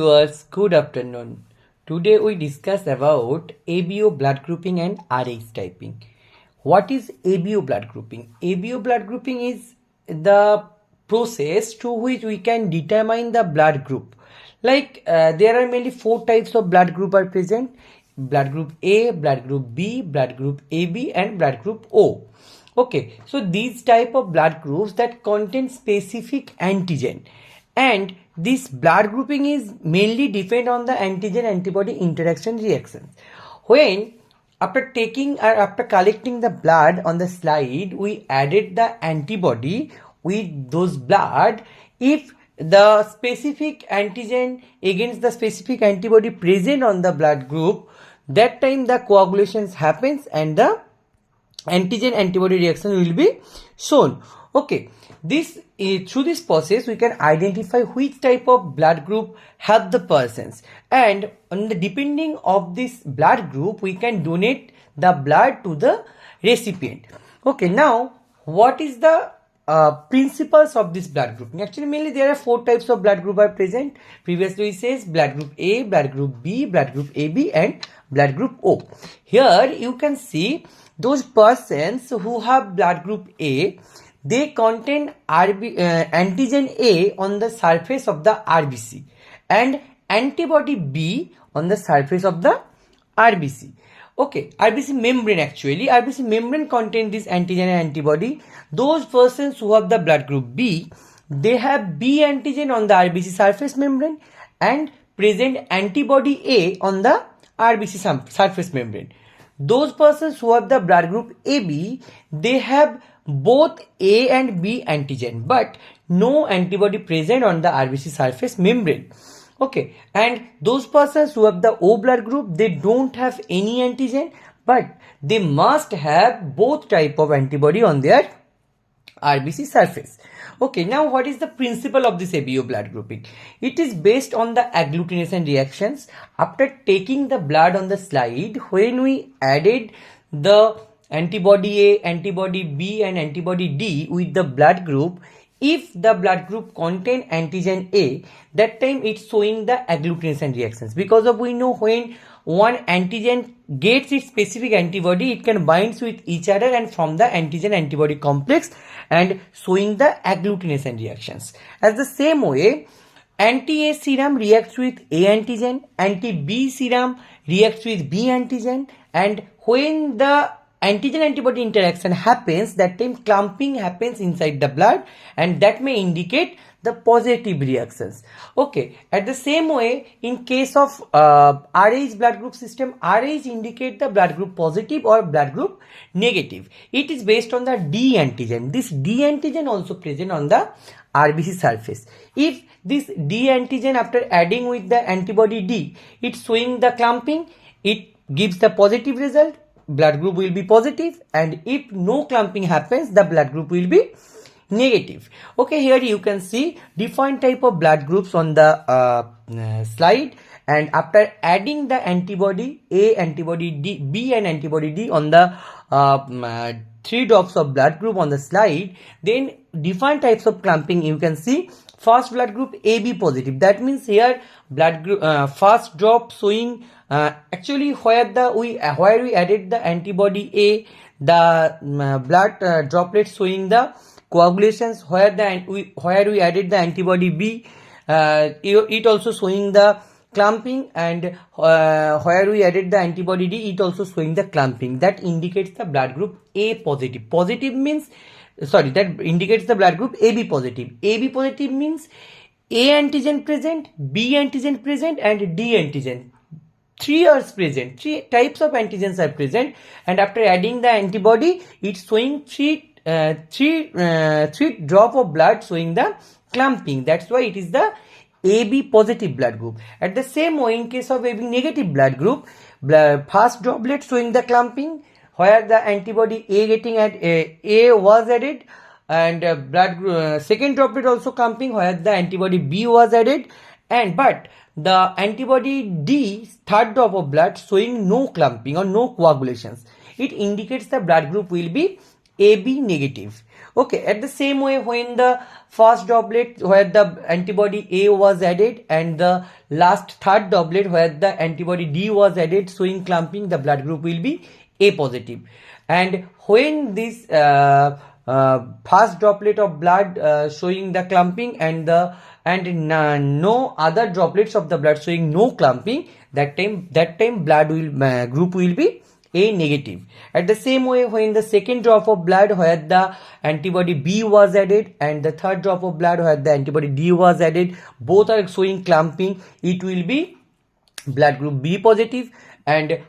Viewers, good afternoon. Today we discuss about ABO blood grouping and RH typing. What is ABO blood grouping? ABO blood grouping is the process through which we can determine the blood group. There are mainly four types of blood group are present: blood group A, blood group B, blood group AB, and blood group O. Okay, so these type of blood groups that contain specific antigen, and this blood grouping is mainly depend on the antigen antibody interaction reactions. When after taking or after collecting the blood on the slide, we added the antibody with those blood. If the specific antigen against the specific antibody present on the blood group, that time the coagulations happens and the antigen antibody reaction will be shown. Okay, this through this process we can identify which type of blood group have the persons, and on the depending of this blood group we can donate the blood to the recipient. Okay, now what is the principles of this blood grouping? Actually, mainly there are four types of blood group are present. Previously we says blood group A, blood group B, blood group AB, and blood group O. Here you can see those persons who have blood group A, they contain antigen A on the surface of the RBC and antibody B on the surface of the RBC. Okay, RBC membrane, actually RBC membrane contain this antigen and antibody. Those persons who have the blood group B, they have B antigen on the RBC surface membrane and present antibody A on the RBC surface membrane. Those persons who have the blood group AB, they have both A and B antigen but no antibody present on the RBC surface membrane. Okay, and those persons who have the O blood group, they don't have any antigen but they must have both type of antibody on their RBC surface. Okay, now what is the principle of this ABO blood grouping? It is based on the agglutination reactions. After taking the blood on the slide, when we added the antibody A, antibody B, and antibody D with the blood group, if the blood group contain antigen A, that time it's showing the agglutination reactions, because of we know when one antigen gets its specific antibody, it can bind with each other and form the antigen antibody complex and showing the agglutination reactions. As the same way, anti-A serum reacts with A antigen, anti-B serum reacts with B antigen, and when the antigen antibody interaction happens, that time clumping happens inside the blood and that may indicate the positive reactions. Okay, at the same way, in case of RH blood group system, RH indicate the blood group positive or blood group negative. It is based on the D antigen. This D antigen also present on the RBC surface. If this D antigen after adding with the antibody D, it's showing the clumping, it gives the positive result, blood group will be positive, and if no clumping happens, the blood group will be negative. Okay, here you can see different type of blood groups on the slide, and after adding the antibody A, antibody D, B, and antibody D on the 3 drops of blood group on the slide, then different types of clumping you can see. First blood group AB positive, that means here blood group first drop showing actually where we added the antibody A, the blood droplets showing the coagulations. Where we added the antibody B, it also showing the clumping, and where we added the antibody D, it also showing the clumping. That indicates the blood group A positive. Positive means, sorry, that indicates the blood group AB positive. AB positive means A antigen present, B antigen present, and D antigen. 3 are present. 3 types of antigens are present, and after adding the antibody, it's showing 3 drop of blood showing the clumping. That's why it is the AB positive blood group. At the same way, in case of AB negative blood group, first droplet showing the clumping, where the antibody A getting at A was added, and blood second droplet also clumping where the antibody B was added, and but the antibody D, third drop of blood, showing no clumping or no coagulations. It indicates the blood group will be AB negative. Okay, at the same way, when the first doublet where the antibody A was added and the last third doublet where the antibody D was added showing clumping, the blood group will be A positive. And when this first droplet of blood showing the clumping and no other droplets of the blood showing no clumping, that time blood will group will be A negative. At the same way, when the second drop of blood where the antibody B was added and the third drop of blood where the antibody D was added, both are showing clumping, it will be blood group B positive. And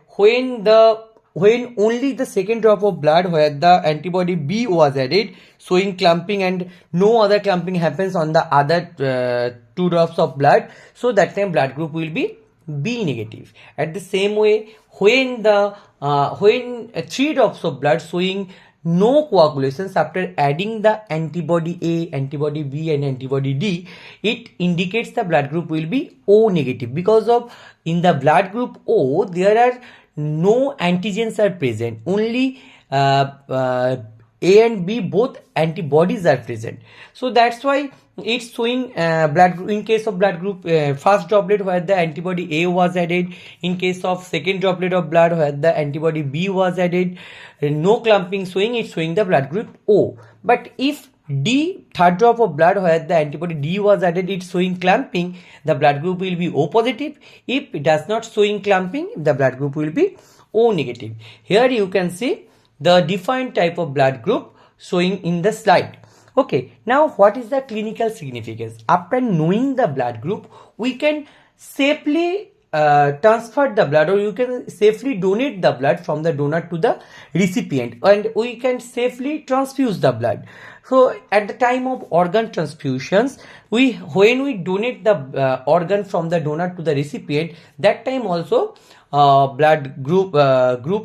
when only the second drop of blood where the antibody B was added showing clumping and no other clumping happens on the other two drops of blood, so that time blood group will be B negative. At the same way, when three drops of blood showing no coagulations after adding the antibody A, antibody B and antibody D, it indicates the blood group will be O negative, because of in the blood group O there are no antigens are present, only A and B both antibodies are present. So that's why it's showing blood group. In case of blood group first droplet where the antibody A was added, in case of second droplet of blood where the antibody B was added, no clumping showing, it's showing the blood group O. But if D, third drop of blood where the antibody D was added, it's showing clumping, the blood group will be O positive. If it does not showing clumping, the blood group will be O negative. Here you can see the defined type of blood group showing in the slide. Okay, now what is the clinical significance? After knowing the blood group, we can safely transfer the blood, or you can safely donate the blood from the donor to the recipient, and we can safely transfuse the blood. So at the time of organ transfusions, when we donate the organ from the donor to the recipient, that time also blood group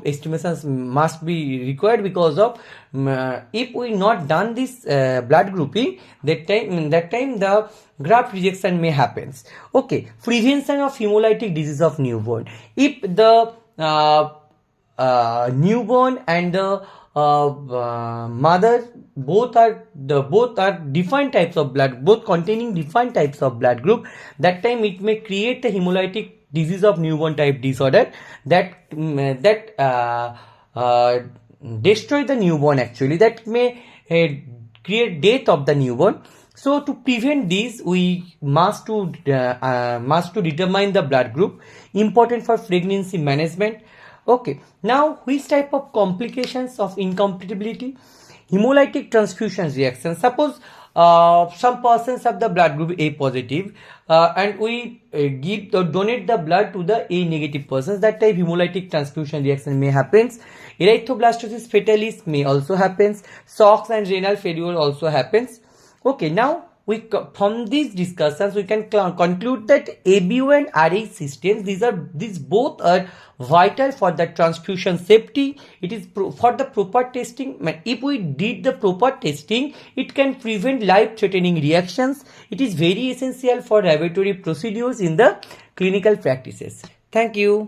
estimations must be required, because of if we not done this blood grouping, that time the graft rejection may happens. Okay, prevention of hemolytic disease of newborn. If the newborn and the mother both are defined types of blood, both containing defined types of blood group, that time it may create the hemolytic disease of newborn type disorder that destroy the newborn, actually that may create death of the newborn. So to prevent this, we must to determine the blood group, important for pregnancy management. Okay, now which type of complications of incompatibility? Hemolytic transfusion reaction. Suppose some persons have the blood group A positive and we donate the blood to the A negative persons, that type hemolytic transfusion reaction may happens. Erythroblastosis fetalis may also happens. SOX and renal failure also happens. Okay, now from these discussions we can conclude that ABO and RH systems, these both are vital for the transfusion safety. It is for the proper testing. If we did the proper testing, it can prevent life-threatening reactions. It is very essential for laboratory procedures in the clinical practices. Thank you.